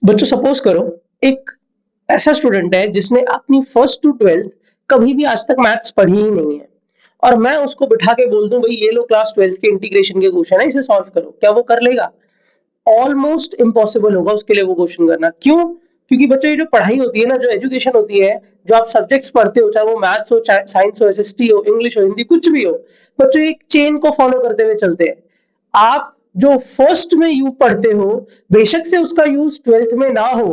बच्चों सपोज करो एक ऐसा स्टूडेंट है जिसने अपनी फर्स्ट टू ट्वेल्थ कभी भी आज तक मैथ्स पढ़ी ही नहीं है, और मैं उसको बिठा के बोल दूं भाई ये लो क्लास ट्वेल्थ के इंटीग्रेशन के क्वेश्चन है, इसे सॉल्व करो, क्या वो कर लेगा? ऑलमोस्ट इम्पॉसिबल होगा उसके लिए वो क्वेश्चन करना। क्यों? क्योंकि बच्चों ये जो पढ़ाई होती है ना, जो एजुकेशन होती है, जो आप सब्जेक्ट्स पढ़ते हो, चाहे वो मैथ्स हो, चाहे साइंस हो, एसएसटी हो, इंग्लिश हो, हिंदी, कुछ भी हो, बच्चों एक चेन को फॉलो करते हुए चलते हैं। आप जो फर्स्ट में यू पढ़ते हो, बेशक से उसका यूज ट्वेल्थ में ना हो,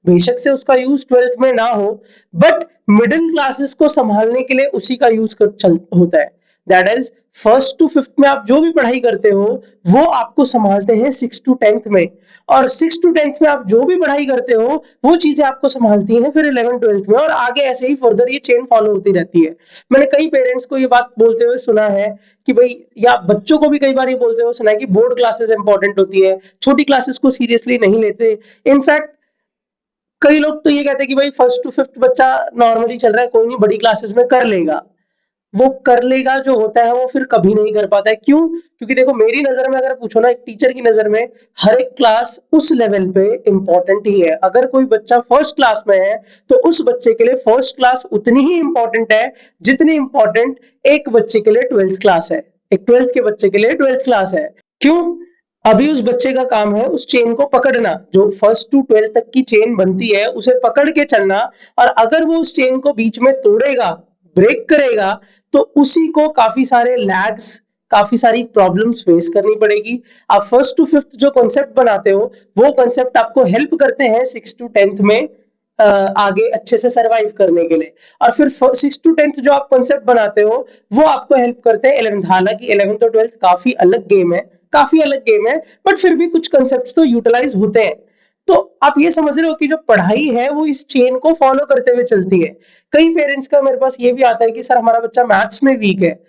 बेशक से उसका यूज ट्वेल्थ में ना हो, बट मिडिल क्लासेस को संभालने के लिए उसी का यूज होता है। That is first to fifth में आप जो भी पढ़ाई करते हो वो आपको संभालते हैं सिक्स टू टेंथ में, और सिक्स टू टेंथ में आप जो भी पढ़ाई करते हो वो चीजें आपको संभालती हैं फिर 11 ट्वेल्थ में, और आगे ऐसे ही फर्दर ये चेन फॉलो होती रहती है। मैंने कई पेरेंट्स को ये बात बोलते हुए सुना है कि भाई, या बच्चों को भी कई बार ये बोलते हुए सुना है कि बोर्ड क्लासेस इंपॉर्टेंट होती है, छोटी क्लासेस को सीरियसली नहीं लेते। इनफैक्ट कई लोग तो ये कहते हैं कि भाई फर्स्ट टू फिफ्थ बच्चा नॉर्मली चल रहा है, कोई नहीं, बड़ी क्लासेस में कर लेगा। वो कर लेगा जो होता है वो फिर कभी नहीं कर पाता है। क्यों? क्योंकि देखो मेरी नजर में अगर पूछो ना, एक टीचर की नजर में हर एक क्लास उस लेवल पे इंपॉर्टेंट ही है। अगर कोई बच्चा फर्स्ट क्लास में है तो उस बच्चे के लिए फर्स्ट क्लास उतनी ही इंपॉर्टेंट है जितनी इंपॉर्टेंट एक बच्चे के लिए ट्वेल्थ क्लास है, एक ट्वेल्थ के बच्चे के लिए ट्वेल्थ क्लास है। क्यों? अभी उस बच्चे का काम है उस चेन को पकड़ना, जो फर्स्ट टू ट्वेल्थ तक की चेन बनती है उसे पकड़ के चलना। और अगर वो उस चेन को बीच में तोड़ेगा, ब्रेक करेगा, तो उसी को काफी सारे लैग्स, काफी सारी प्रॉब्लम्स फेस करनी पड़ेगी। आप फर्स्ट टू फिफ्थ जो कॉन्सेप्ट बनाते हो वो कॉन्सेप्ट आपको हेल्प करते हैं सिक्स टू टेंथ में आगे अच्छे से सरवाइव करने के लिए। और फिर सिक्स टू टेंथ जो आप कॉन्सेप्ट बनाते हो वो आपको हेल्प करते हैं 11th। हालांकि 11th और 12th काफी अलग गेम है, काफी अलग गेम है, बट फिर भी कुछ कॉन्सेप्ट्स तो यूटिलाइज होते हैं। तो आप ये समझ रहे हो कि जो पढ़ाई है वो इस चेन को फॉलो करते हुए चलती है। कई पेरेंट्स का मेरे पास ये भी आता है कि सर हमारा बच्चा मैथ्स में वीक है।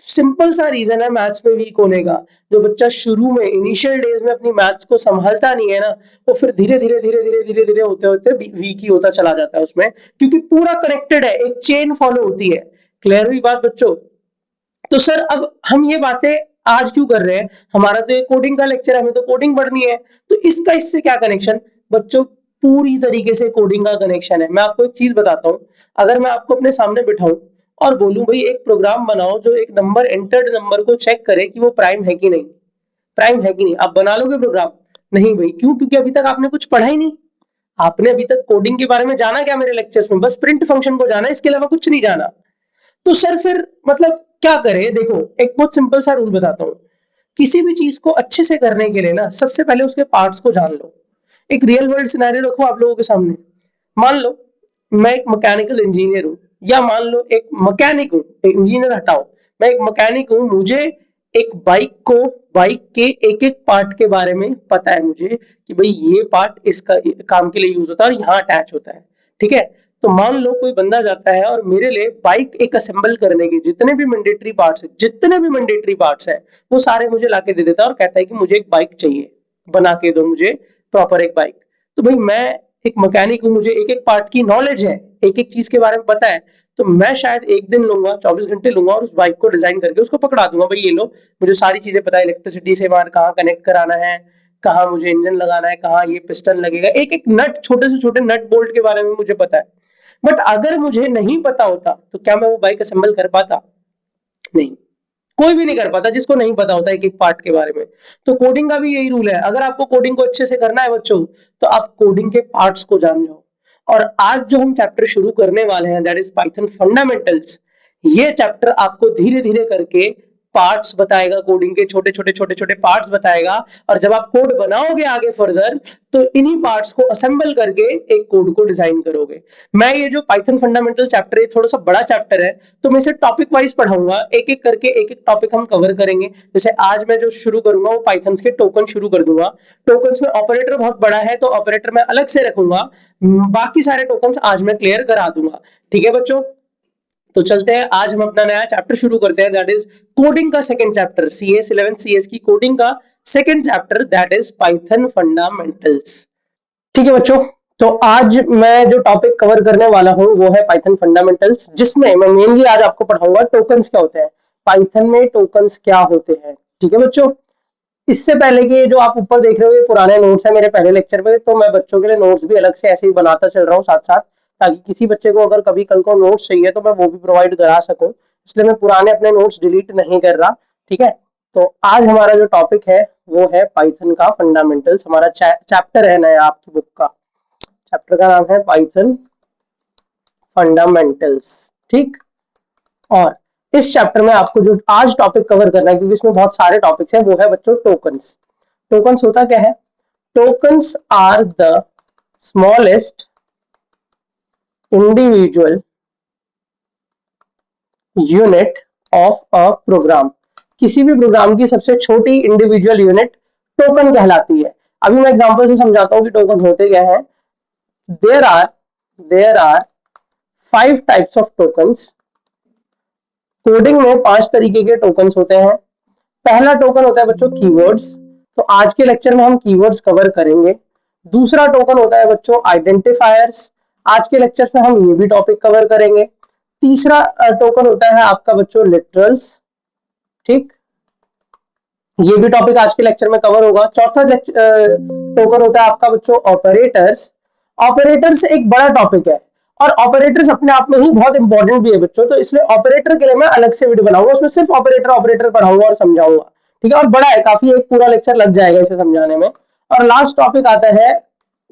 सिंपल सा रीजन है मैथ्स में वीक होने का, जो बच्चा शुरू में इनिशियल डेज में अपनी मैथ्स को संभालता नहीं है ना, वो फिर धीरे धीरे धीरे धीरे धीरे धीरे होते होते वीक ही होता चला जाता है उसमें, क्योंकि पूरा कनेक्टेड है, एक चेन फॉलो होती है। क्लियर हुई बात बच्चों? तो सर अब हम ये बातें आज क्यों कर रहे हैं? हमारा तो ये कोडिंग का लेक्चर है, हमें तो कोडिंग पढ़नी है, तो इसका इससे क्या कनेक्शन? बच्चों पूरी तरीके से कोडिंग का कनेक्शन है। मैं आपको एक चीज बताता हूँ, अगर मैं आपको अपने सामने बिठाऊं और बोलूं भाई एक प्रोग्राम बनाओ जो एक नंबर, एंटर्ड नंबर को चेक करे कि वो प्राइम है कि नहीं, प्राइम है कि नहीं, आप बना लोगे प्रोग्राम? नहीं भाई। क्यों? क्योंकि अभी तक आपने कुछ पढ़ा ही नहीं। आपने अभी तक कोडिंग के बारे में जाना क्या मेरे लेक्चर्स में? बस प्रिंट फंक्शन को जाना, इसके अलावा कुछ नहीं जाना। तो सर फिर मतलब क्या करें? देखो एक बहुत सिंपल सा रूल बताता हूँ, किसी भी चीज को अच्छे से करने के लिए ना सबसे पहले उसके पार्ट्स को जान लो। एक रियल वर्ल्ड सिनेरियो रखो आप लोगों के सामने। मान लो मैं एक मैकेनिकल इंजीनियर हूँ, या मान लो एक मैकेनिक हूँ, इंजीनियर हटाओ, मैं एक मैकेनिक हूँ। मुझे एक बाइक के एक एक पार्ट के बारे में पता है मुझे, कि भाई ये पार्ट इसका काम के लिए यूज होता है और यहाँ अटैच होता है। ठीक है? तो मान लो कोई बंदा जाता है और मेरे लिए बाइक एक असेंबल करने के जितने भी मैंडेटरी पार्ट्स है, जितने भी मैंडेटरी पार्ट्स है, वो सारे मुझे लाके दे देता है और कहता है कि मुझे एक बाइक चाहिए, बना के दो मुझे प्रॉपर एक बाइक। तो भाई मैं एक मैकेनिक हूँ, मुझे एक एक पार्ट की नॉलेज है, एक एक चीज के बारे में पता है, तो मैं शायद एक दिन लूंगा, 24 घंटे लूंगा और उस बाइक को डिजाइन करके उसको पकड़ा दूंगा। भाई ये लो, मुझे सारी चीजें पता है, इलेक्ट्रिसिटी से बाहर कहाँ कनेक्ट कराना है, कहाँ मुझे इंजन लगाना है, कहाँ ये पिस्टन लगेगा, एक एक नट, छोटे से छोटे नट बोल्ट के बारे में मुझे पता है। बट अगर मुझे नहीं पता होता तो क्या मैं वो बाइक असेंबल कर पाता? नहीं, कोई भी नहीं कर पाता जिसको नहीं पता होता एक एक पार्ट के बारे में। तो कोडिंग का भी यही रूल है, अगर आपको कोडिंग को अच्छे से करना है बच्चों, तो आप कोडिंग के पार्ट्स को जान जाओ। और आज जो हम चैप्टर शुरू करने वाले हैं, दैट इज पाइथन फंडामेंटल्स, ये चैप्टर आपको धीरे धीरे करके पार्ट्स बताएगा, कोडिंग के छोटे छोटे छोटे छोटे पार्ट्स बताएगा। और जब आप कोड बनाओगे आगे फर्दर, तो इन्हीं पार्ट्स को असेंबल करके एक कोड को डिजाइन करोगे। मैं ये जो पाइथन फंडामेंटल चैप्टर है, थोड़ा सा बड़ा चैप्टर है, तो मैं इसे टॉपिक वाइज पढ़ाऊंगा, एक एक करके एक एक टॉपिक हम कवर करेंगे। जैसे आज मैं जो शुरू करूंगा वो पाइथन के टोकन शुरू कर दूंगा। टोकन्स में ऑपरेटर बहुत बड़ा है तो ऑपरेटर मैं अलग से रखूंगा, बाकी सारे टोकन्स आज मैं क्लियर करा दूंगा। ठीक है बच्चों? तो चलते हैं, आज हम अपना नया चैप्टर शुरू करते हैं, दैट इज कोडिंग का सेकंड चैप्टर, सीएस 11 सीएस की कोडिंग का second chapter, that is Python fundamentals. ठीक है बच्चों, तो आज मैं जो टॉपिक कवर करने वाला हूं वो है पाइथन फंडामेंटल्स, जिसमें मैं मेनली आज आपको पढ़ाऊंगा टोकन्स क्या होते हैं, पाइथन में टोकन्स क्या होते हैं। ठीक है बच्चों? इससे पहले कि जो आप ऊपर देख रहे हो ये पुराने नोट्स है मेरे पहले लेक्चर पे, तो मैं बच्चों के लिए नोट्स भी अलग से ऐसे ही बनाता चल रहा हूँ साथ साथ, ताकि किसी बच्चे को अगर कभी कल को नोट्स चाहिए तो मैं वो भी प्रोवाइड करा सकूं। इसलिए मैं पुराने अपने नोट्स डिलीट नहीं कर रहा। ठीक है, तो आज हमारा जो टॉपिक है वो है पाइथन का फंडामेंटल्स। हमारा चैप्टर है नया आपकी बुक का, चैप्टर का नाम है पाइथन फंडामेंटल्स। ठीक, और इस चैप्टर में आपको जो आज टॉपिक कवर करना है, क्योंकि इसमें बहुत सारे टॉपिक्स हैं, वो है बच्चों टोकन्स। टोकन्स होता क्या है? Tokens are the smallest individual unit of a program. किसी भी प्रोग्राम की सबसे छोटी इंडिविजुअल यूनिट टोकन कहलाती है। अभी मैं एग्जांपल से समझाता हूं कि टोकन होते क्या है। There are 5 types of tokens. Coding में 5 तरीके के टोकन्स होते हैं। पहला टोकन होता है बच्चों कीवर्ड्स, तो आज के लेक्चर में हम कीवर्ड्स कवर करेंगे। दूसरा टोकन होता है बच्चों आइडेंटिफायर्स, आज के लेक्चर में हम ये भी टॉपिक कवर करेंगे। तीसरा टोकन होता है आपका बच्चों लिटरल्स। ठीक, ये भी टॉपिक आज के लेक्चर में कवर होगा। चौथा टोकन होता है आपका बच्चों ऑपरेटर्स। ऑपरेटर्स एक बड़ा टॉपिक है और ऑपरेटर्स अपने आप में ही बहुत इंपॉर्टेंट भी है बच्चों, तो इसलिए ऑपरेटर के लिए मैं अलग से वीडियो बनाऊंगा, उसमें सिर्फ ऑपरेटर पढ़ाऊंगा और समझाऊंगा। ठीक है, और बड़ा है काफी, एक पूरा लेक्चर लग जाएगा इसे समझाने में। और लास्ट टॉपिक आता है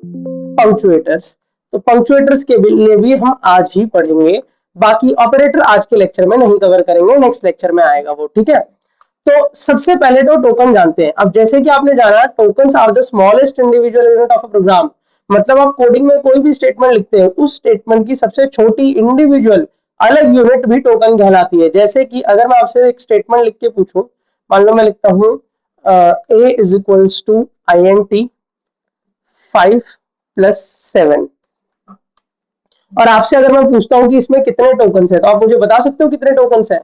पंक्चुएटर्स। तो पंक्चुएटर्स के लिए भी हम आज ही पढ़ेंगे, बाकी ऑपरेटर आज के लेक्चर में नहीं कवर करेंगे, नेक्स्ट लेक्चर में आएगा वो। ठीक है, तो सबसे पहले तो टोकन जानते हैं। अब जैसे कि आपने जाना tokens are the smallest individual unit of a program, मतलब आप कोडिंग में कोई भी स्टेटमेंट लिखते हैं, उस स्टेटमेंट की सबसे छोटी इंडिविजुअल अलग यूनिट भी टोकन कहलाती है। जैसे कि अगर मैं आपसे एक स्टेटमेंट लिख के पूछूं, मान लो मैं लिखता हूं a is equals to int 5 + 7, और आपसे अगर मैं पूछता हूं कि इसमें कितने टोकन्स है, तो आप मुझे बता सकते हो कितने टोकन्स है?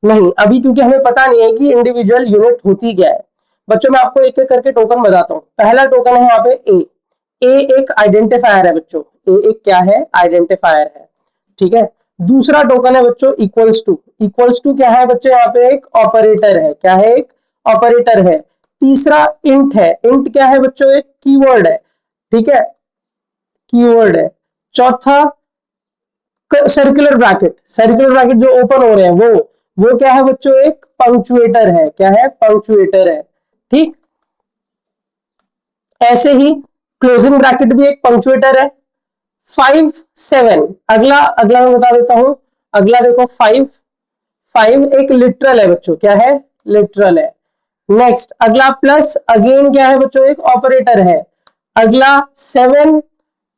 नहीं, अभी क्योंकि हमें पता नहीं है कि इंडिविजुअल यूनिट होती क्या है। बच्चों मैं आपको एक एक करके टोकन बताता हूं। पहला टोकन है यहाँ पे ए एक आइडेंटिफायर है बच्चों। ए एक क्या है? आइडेंटिफायर है। ठीक है, दूसरा टोकन है बच्चों इक्वल्स टू। इक्वल्स टू क्या है बच्चों? यहाँ पे एक ऑपरेटर है। क्या है? एक ऑपरेटर है। तीसरा इंट है। इंट क्या है बच्चों? एक कीवर्ड है। ठीक है, कीवर्ड है। चौथा सर्कुलर ब्रैकेट। सर्कुलर ब्रैकेट जो ओपन हो रहे हैं वो क्या है बच्चों? एक पंक्चुएटर है। क्या है? पंक्चुएटर है। ठीक, ऐसे ही क्लोजिंग ब्रैकेट भी एक पंक्चुएटर है। 5 7 अगला अगला मैं बता देता हूं। अगला देखो 5 एक लिटरल है बच्चों। क्या है? लिटरल है। नेक्स्ट अगला प्लस, अगेन क्या है बच्चों? एक ऑपरेटर है। अगला 7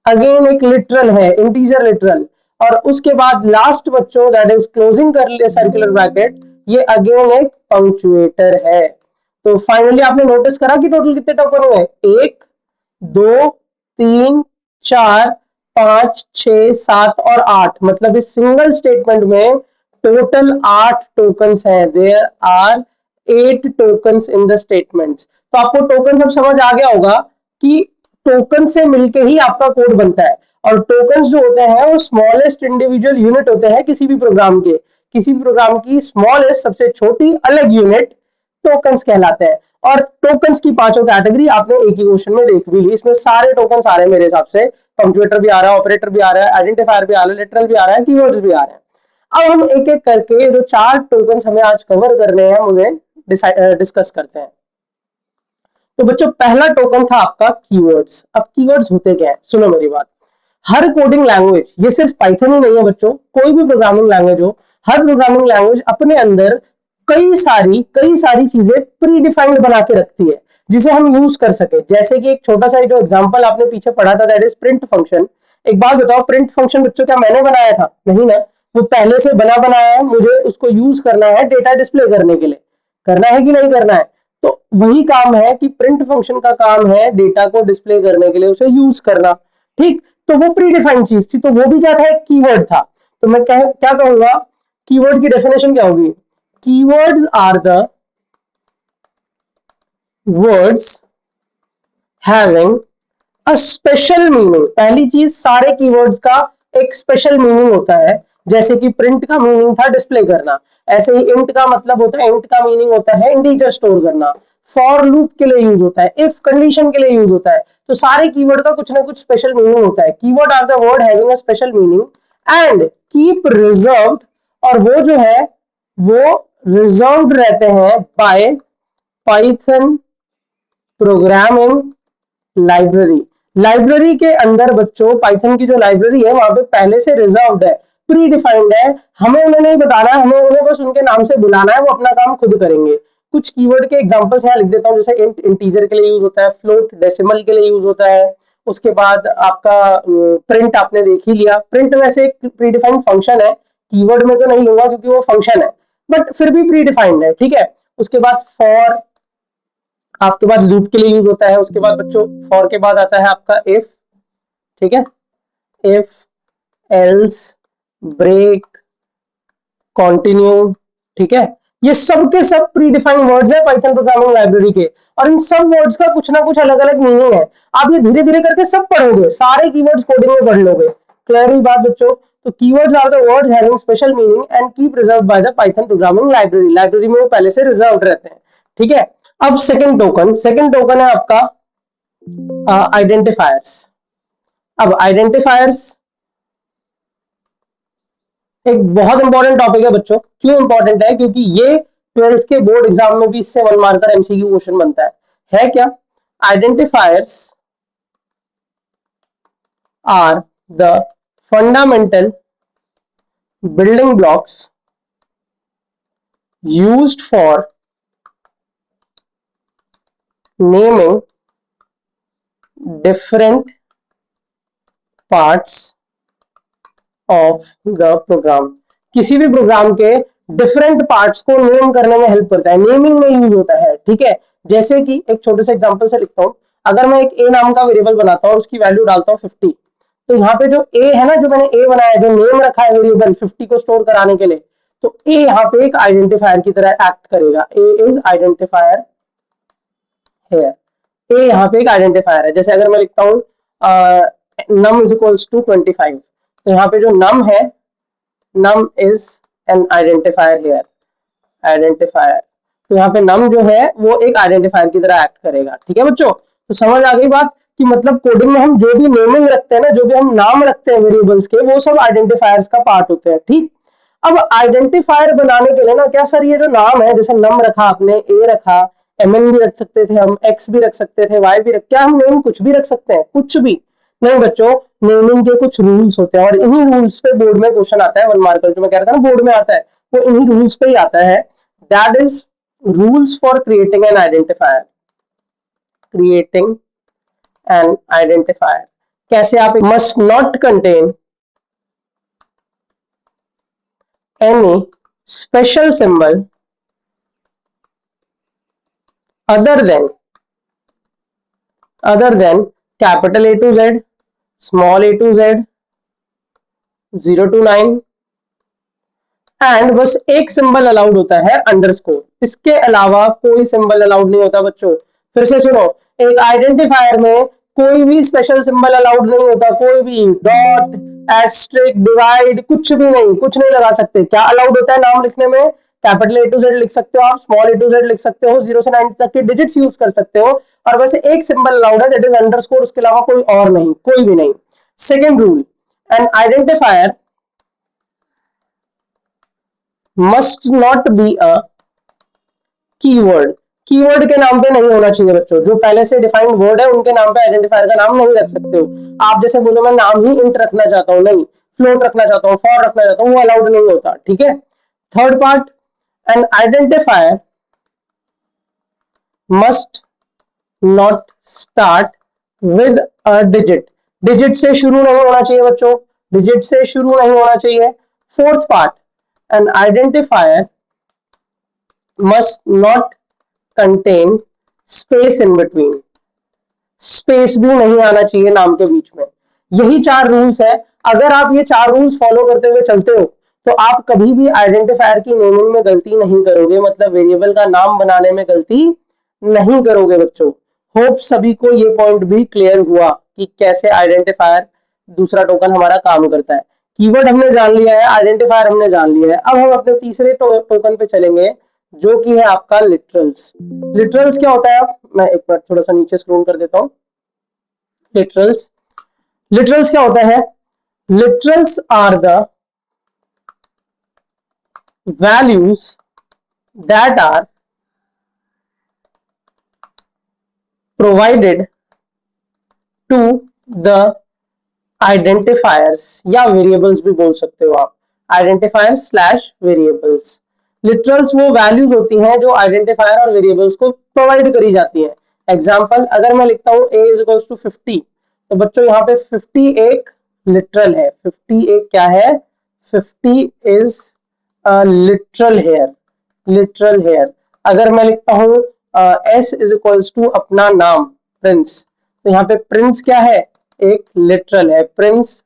अगेन एक लिटरल है, इंटीजर लिटरल। और उसके बाद लास्ट बच्चों दैट इज क्लोजिंग कर ले सर्कुलर ब्रैकेट, ये अगेन एक पंक्चुएटर है। तो फाइनली आपने नोटिस करा कि टोटल कितने टोकन हुए? 1 2 3 4 5 6 7 और 8, मतलब इस सिंगल स्टेटमेंट में टोटल 8 टोकन्स हैं। There are 8 tokens in the statements. तो आपको टोकन सब समझ आ गया होगा कि टोकन से मिलके ही आपका कोड बनता है। और टोकन्स जो होते हैं वो स्मॉलेस्ट इंडिविजुअल यूनिट होते हैं किसी भी प्रोग्राम के। किसी भी प्रोग्राम की स्मॉलेस्ट सबसे छोटी अलग यूनिट टोकन्स कहलाते हैं। और टोकन्स की पांचों कैटेगरी आपने एक ही क्वेश्चन में देख भी ली। इसमें सारे टोकन्स आ रहे हैं मेरे हिसाब से। कंप्यूटर भी आ रहा है, ऑपरेटर भी आ रहा है, आइडेंटिफायर भी आ रहा है, लिटरल भी आ रहा है, कीवर्ड्स भी आ रहे हैं। अब हम एक एक करके जो 4 टोकन्स हमें आज कवर करने हैं उन्हें डिस्कस करते हैं। तो बच्चों पहला टोकन था आपका कीवर्ड्स। अब कीवर्ड्स होते क्या है? सुनो मेरी बात। हर कोडिंग लैंग्वेज, ये सिर्फ पाइथन ही नहीं है बच्चों, कोई भी प्रोग्रामिंग लैंग्वेज हो, हर प्रोग्रामिंग लैंग्वेज अपने अंदर कई सारी चीजें प्री डिफाइंड बना के रखती है जिसे हम यूज कर सके। जैसे कि एक छोटा सा जो एग्जांपल आपने पीछे पढ़ा था, दैट इज प्रिंट फंक्शन। एक बात बताओ, प्रिंट फंक्शन बच्चों क्या मैंने बनाया था? नहीं ना, वो पहले से बना बनाया है, मुझे उसको यूज करना है डेटा डिस्प्ले करने के लिए। करना है कि नहीं करना है? तो वही काम है कि प्रिंट फंक्शन का काम है डेटा को डिस्प्ले करने के लिए उसे यूज करना। ठीक, तो वो प्री डिफाइंड चीज थी, तो वो भी क्या था? एक कीवर्ड था। तो मैं क्या कहूंगा? कीवर्ड की डेफिनेशन क्या होगी? Keywords are the words having a special meaning. पहली चीज, सारे कीवर्ड्स का एक स्पेशल मीनिंग होता है। जैसे कि प्रिंट का मीनिंग था डिस्प्ले करना, ऐसे ही इंट का मतलब होता है, इंट का मीनिंग होता है इंटीजर स्टोर करना। फॉर लूप के लिए यूज होता है, इफ कंडीशन के लिए यूज होता है। तो सारे कीवर्ड का कुछ ना कुछ स्पेशल मीनिंग होता है। Keyword are the word having a special meaning and keep reserved, और वो जो है वो रिजर्व्ड रहते हैं by Python programming library. Library के अंदर बच्चों पाइथन की जो लाइब्रेरी है वहां पे पहले से रिजर्व्ड है, प्री डिफाइंड है, हमें उन्हें नहीं बताना है, हमें उन्हें बस उनके नाम से बुलाना है, वो अपना काम खुद करेंगे। कुछ कीवर्ड के एग्जांपल्स यहाँ लिख देता हूँ, जैसे इंट इंटीजर के लिए यूज होता है, फ्लोट डेसिमल के लिए यूज होता है, उसके बाद आपका प्रिंट आपने देख ही लिया। प्रिंट वैसे एक प्री डिफाइंड फंक्शन है, कीवर्ड में तो नहीं लूंगा क्योंकि वो फंक्शन है, बट फिर भी प्री डिफाइंड है, ठीक है। उसके बाद फॉर आपके बाद लूप के लिए यूज होता है। उसके बाद बच्चों फॉर के बाद आता है आपका इफ, ठीक है, इफ, एल्स, ब्रेक, कंटिन्यू, ठीक है। ये सब के सब प्री डिफाइंड वर्ड्स है पाइथन प्रोग्रामिंग लाइब्रेरी के, और इन सब वर्ड्स का कुछ ना कुछ अलग अलग मीनिंग है। आप ये धीरे धीरे करके सब पढ़ोगे, सारे कीवर्ड्स कोडिंग में पढ़ लोगे। क्लियर हुई बात बच्चों? तो keywords are the words having special meaning and keep reserved by the Python programming library. Library में वो पहले से रिजर्व्ड रहते हैं, ठीक है। अब सेकंड टोकन है आपका आइडेंटिफायर्स। अब आइडेंटिफायर्स एक बहुत इंपॉर्टेंट टॉपिक है बच्चों। क्यों इंपॉर्टेंट है? क्योंकि ये 12th के बोर्ड एग्जाम में भी इससे 1 मार्कर एमसीक्यू क्वेश्चन बनता है क्या? Identifiers are the fundamental building blocks used for naming different parts of the program. किसी भी प्रोग्राम के डिफरेंट पार्ट्स को नेम करने में हेल्प करता है, नेमिंग में यूज होता है, ठीक है। जैसे कि एक छोटे से एग्जांपल से लिखता हूं, अगर मैं एक ए नाम का वेरिएबल बनाता हूं और उसकी वैल्यू डालता हूं 50, तो यहाँ पे जो ए है ना, जो मैंने ए बनाया, जो नेम रखा है वेरिएबल 50 को स्टोर कराने के लिए, तो ए यहाँ पे एक आइडेंटिफायर की तरह एक्ट करेगा। ए इज आइडेंटिफायर है, ए यहाँ पे एक आइडेंटिफायर है। जैसे अगर मैं लिखता हूँ num इज इक्वल्स टू 25, तो यहाँ पे जो num है, num is an identifier here, identifier. तो यहाँ पे num जो है वो एक आइडेंटिफायर की तरह एक्ट करेगा, ठीक है बच्चों। तो समझ आ गई बात कि मतलब कोडिंग में हम जो भी नेमिंग रखते हैं ना, जो भी हम नाम रखते हैं वेरिएबल्स के, वो सब आइडेंटिफायर्स का पार्ट होते हैं, ठीक। अब आइडेंटिफायर बनाने के लिए ना, क्या सर ये जो नाम है, जैसे नम रखा आपने, ए रखा, mn भी रख सकते थे हम, x भी रख सकते थे, y भी रख, क्या हम नेम कुछ भी रख सकते हैं? कुछ भी नहीं बच्चों, नेमिंग के कुछ रूल्स होते हैं, और इन्हीं रूल्स पे बोर्ड में क्वेश्चन आता है 1 मार्कर, जो मैं कह रहा था ना बोर्ड में आता है, वो इन्हीं रूल्स पे ही आता है। That is rules for creating an identifier. Creating an identifier कैसे? आप must not contain any special symbol other than capital A to Z, small a to Z, 0 to 9, and बस एक सिंबल अलाउड होता है underscore, इसके अलावा कोई symbol allowed नहीं होता बच्चों। फिर से सुनो, एक आइडेंटिफायर में कोई भी स्पेशल सिंबल अलाउड नहीं होता, कोई भी डॉट, एस्ट्रिक, डिवाइड, कुछ भी नहीं, कुछ नहीं लगा सकते। क्या अलाउड होता है नाम लिखने में? कैपिटल ए टू जेड लिख सकते हो आप, स्मॉल ए टू जेड लिख सकते हो, 0 से 9 तक के डिजिट्स यूज कर सकते हो, और बस एक सिंबल अलाउड है, दैट इज अंडरस्कोर, उसके अलावा कोई और नहीं, कोई भी नहीं। Second rule, N identifier must not be a keyword. Keyword के नाम पे नहीं होना चाहिए बच्चों, जो पहले से डिफाइंड वर्ड है उनके नाम पे आइडेंटिफायर का नाम नहीं रख सकते हो आप। जैसे बोलो मैं नाम ही इंट रखना चाहता हूं, नहीं, फ्लोट रखना चाहता हूं, फॉर रखना चाहता हूं, वो अलाउड नहीं होता, ठीक है। Third part, N identifier must not start with a digit. Digit से शुरू नहीं होना चाहिए बच्चों, डिजिट से शुरू नहीं होना चाहिए। Fourth part, an identifier must not contain space in between। Space भी नहीं आना चाहिए नाम के बीच में। यही 4 रूल्स है। अगर आप ये 4 रूल्स फॉलो करते हुए चलते हो तो आप कभी भी आइडेंटिफायर की नेमिंग में गलती नहीं करोगे, मतलब वेरिएबल का नाम बनाने में गलती नहीं करोगे बच्चों। होप सभी को ये पॉइंट भी क्लियर हुआ कि कैसे आइडेंटिफायर दूसरा टोकन हमारा काम करता है। कीवर्ड हमने जान लिया है, आइडेंटिफायर हमने जान लिया है। अब हम अपने तीसरे टोकन पे चलेंगे, जो कि है आपका लिटरल्स। लिटरल्स क्या होता है, मैं एक बार थोड़ा सा नीचे स्क्रॉल कर देता हूं। लिटरल्स, लिटरल्स क्या होता है, literals are the values that are provided to the identifiers, या वेरिएबल्स भी बोल सकते हो आप, आइडेंटिफायर्स स्लैश वेरिएबल्स। लिटरल्स वो वैल्यूज होती हैं जो आइडेंटिफायर और वेरिएबल्स को प्रोवाइड करी जाती हैं। एग्जांपल अगर मैं लिखता हूं a इज इक्वल्स टू 50, तो बच्चों यहाँ पे 50 एक लिटरल है। 50 एक क्या है, 50 is literal here, literal here. अगर मैं लिखता हूं s इज इक्वल्स टू अपना नाम प्रिंस, तो यहाँ पे प्रिंस क्या है, एक लिटरल है। Prince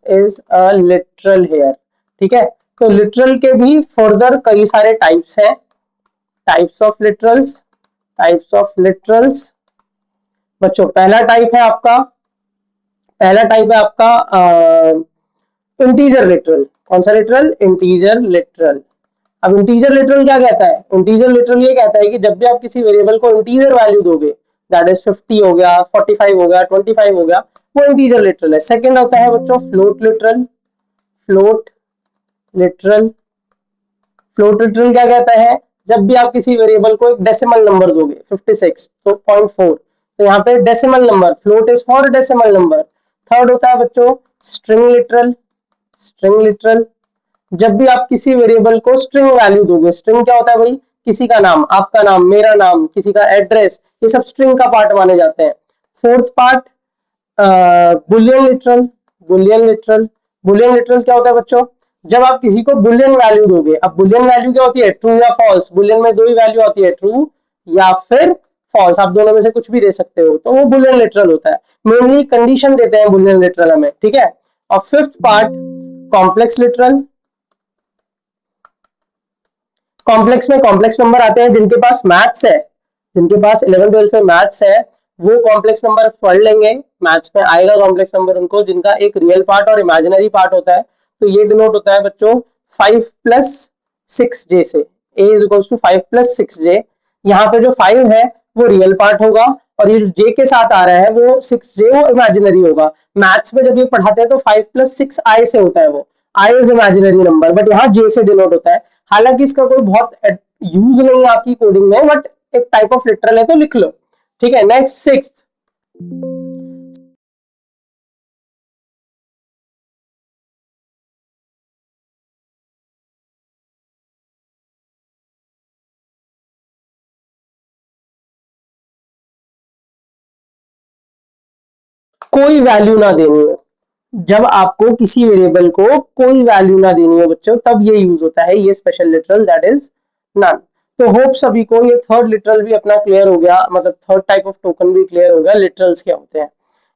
is a literal here, ठीक है। तो लिटरल के भी फर्दर कई सारे टाइप्स हैं, types of literals, types of literals. बच्चों पहला टाइप है आपका, पहला टाइप है आपका इंटीजर लिटरल। कौन सा लिटरल, इंटीजर लिटरल। अब इंटीजर लिटरल क्या कहता है, इंटीजर लिटरल ये कहता है कि जब भी आप किसी वेरिएबल को इंटीजर वैल्यू दोगे, दैट इज 50 हो गया, 45 हो गया, 25 हो गया, वो इंटीजर लिटरल है। सेकंड होता है बच्चों float literal. Float literal, float literal क्या कहता है, जब भी आप किसी वेरिएबल को एक डेसिमल नंबर दोगे 56 तो 0.4, तो यहाँ पे decimal number, float is for decimal number. Third होता है बच्चों स्ट्रिंग लिटरल। स्ट्रिंग लिटरल, जब भी आप किसी वेरिएबल को स्ट्रिंग वैल्यू दोगे, स्ट्रिंग क्या होता है भाई, किसी का नाम, आपका नाम, मेरा नाम, किसी का एड्रेस, ये सब स्ट्रिंग का पार्ट माने जाते हैं। Fourth part Boolean literal. Boolean literal, Boolean literal क्या होता है बच्चों, जब आप किसी को बुलियन वैल्यू दोगे। अब बुलियन वैल्यू क्या होती है, ट्रू या फॉल्स। बुलियन में दो ही वैल्यू आती है, ट्रू या फिर फॉल्स, आप दोनों में से कुछ भी दे सकते हो, तो वो बुलियन लिटरल होता है। मेनली कंडीशन देते हैं बुलियन लिटरल हमें, ठीक है। और fifth part complex literal. Complex में कॉम्प्लेक्स नंबर आते हैं जिनके पास मैथ्स है, जिनके पास 11 12 में मैथ्स है, वो कॉम्प्लेक्स नंबर पढ़ लेंगे। मैथ्स में आएगा कॉम्प्लेक्स नंबर उनको, जिनका एक रियल पार्ट और इमेजिनरी पार्ट होता है। तो ये डिनोट होता है बच्चों 5 प्लस 6j से। a is equals to 5 plus 6j। यहाँ पे जो 5 है वो रियल पार्ट होगा, और ये जो j के साथ आ रहा है वो 6j वो इमेजिनरी होगा। मैथ्स में जब ये पढ़ाते हैं तो 5 प्लस 6 i से होता है, वो i is imaginary number, but यहाँ j से डिनोट होता है। हालांकि इसका कोई बहुत यूज नहीं है आपकी कोडिंग में, बट एक टाइप ऑफ लिटरल है तो लिख लो, ठीक है। नेक्स्ट सिक्स्थ, कोई वैल्यू ना देनी हो। जब आपको किसी वेरिएबल को कोई वैल्यू ना देनी हो बच्चों, तब ये यूज होता है ये special literal, that is none. तो होप सभी को ये थर्ड लिटरल भी अपना क्लियर हो गया, मतलब थर्ड टाइप ऑफ टोकन भी क्लियर हो गया, लिटरल्स क्या होते हैं।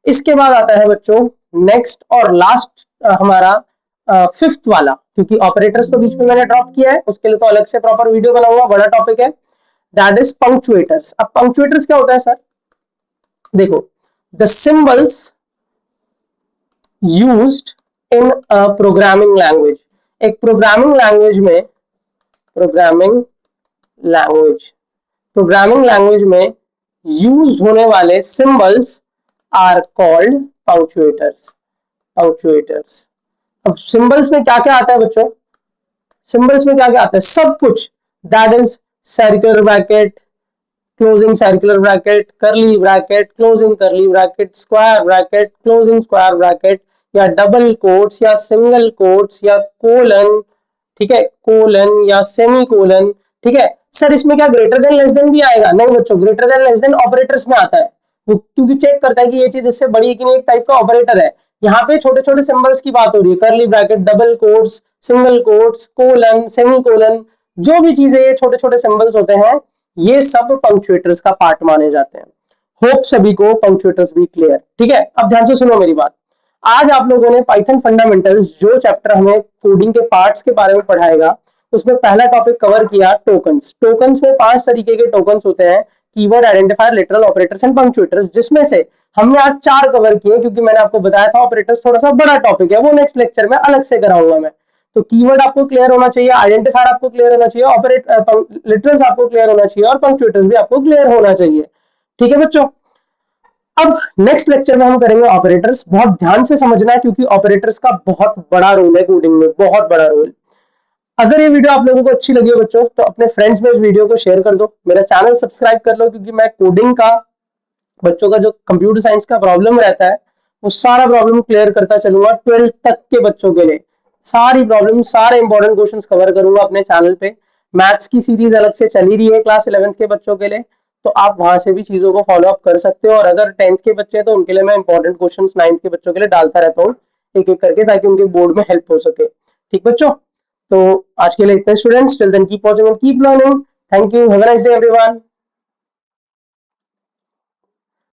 इसके बाद आता है बच्चों नेक्स्ट और लास्ट हमारा फिफ्थ वाला, क्योंकि ऑपरेटर्स तो बीच में मैंने ड्रॉप किया है, उसके लिए तो अलग से प्रॉपर वीडियो बनाऊंगा, बड़ा टॉपिक है, दैट इज पंक्चुएटर्स। अब पंक्चुएटर्स क्या होता है सर, देखो the symbols used in a programming language. एक प्रोग्रामिंग लैंग्वेज में, प्रोग्रामिंग लैंग्वेज, प्रोग्रामिंग लैंग्वेज में यूज होने वाले सिंबल्स आर कॉल्ड पंक्चुएटर्स। पंक्चुएटर्स। अब सिंबल्स में क्या क्या आता है बच्चों, सिंबल्स में क्या क्या आता है, सब कुछ, that is circular bracket, closing circular bracket, करली ब्रैकेट, क्लोजिंग करली bracket, square bracket, closing square bracket, या डबल कोट्स या सिंगल कोट्स या कोलन, ठीक है, कोलन या सेमी कोलन, ठीक है। सर इसमें क्या ग्रेटर देन लेस देन भी आएगा, नहीं बच्चों, greater than less than operators में आता है, वो क्योंकि चेक करता है कि ये चीज इससे बड़ी है कि नहीं, एक टाइप का ऑपरेटर है। यहाँ पे छोटे छोटे सिंबल्स की बात हो रही है, करली bracket, double quotes, single quotes, colon, semi colon, जो भी चीजें ये छोटे छोटे सिंबल्स होते हैं, ये सब पंक्चुएटर्स का पार्ट माने जाते हैं। होप सभी को पंक्चुएटर्स भी क्लियर, ठीक है। अब ध्यान से सुनो मेरी बात, आज आप लोगों ने पाइथन फंडामेंटल्स जो चैप्टर हमें कोडिंग के पार्ट्स के बारे में पढ़ाएगा, उसमें पहला टॉपिक कवर किया टोकन्स। टोकन्स में 5 तरीके के टोकन्स होते हैं, keyword, identifier, literal, operators and punctuators, जिसमें से हमने आज 4 कवर किए, क्योंकि मैंने आपको बताया था ऑपरेटर्स थोड़ा सा बड़ा टॉपिक है, वो नेक्स्ट लेक्चर में अलग से कराऊंगा मैं। तो कीवर्ड आपको क्लियर होना चाहिए, आइडेंटिफायर आपको क्लियर होना चाहिए, लिटरल्स आपको क्लियर होना चाहिए और पंक्चुएटर्स भी आपको क्लियर होना चाहिए। ठीक है बच्चों। अब नेक्स्ट लेक्चर में हम करेंगे ऑपरेटर्स। बहुत ध्यान से समझना है क्योंकि ऑपरेटर्स का बहुत बड़ा रोल है कोडिंग में, बहुत बड़ा रोल। अगर ये वीडियो आप लोगों को अच्छी लगी है बच्चों तो अपने फ्रेंड्स में इस वीडियो को शेयर कर दो, मेरा चैनल सब्सक्राइब कर लो, क्योंकि मैं कोडिंग का, बच्चों का जो कंप्यूटर साइंस का प्रॉब्लम रहता है वो सारा प्रॉब्लम क्लियर करता चलूंगा 12th तक के बच्चों के लिए। सारी प्रॉब्लम, सारे इंपॉर्टेंट क्वेश्चंस कवर करूंगा अपने चैनल पे। मैथ्स की सीरीज अलग से चली रही है क्लास 11th के बच्चों के लिए, तो आप वहां से भी चीजों को फॉलो अप कर सकते हो। और अगर 10th के बच्चे हैं तो उनके लिए मैं इंपॉर्टेंट क्वेश्चन 9th के बच्चों के लिए डालता रहता हूँ एक एक करके, ताकि उनके बोर्ड में हेल्प हो सके। ठीक बच्चों, तो आज के लिए इतने students, till then keep watching and keep learning. Thank you, have a nice day everyone.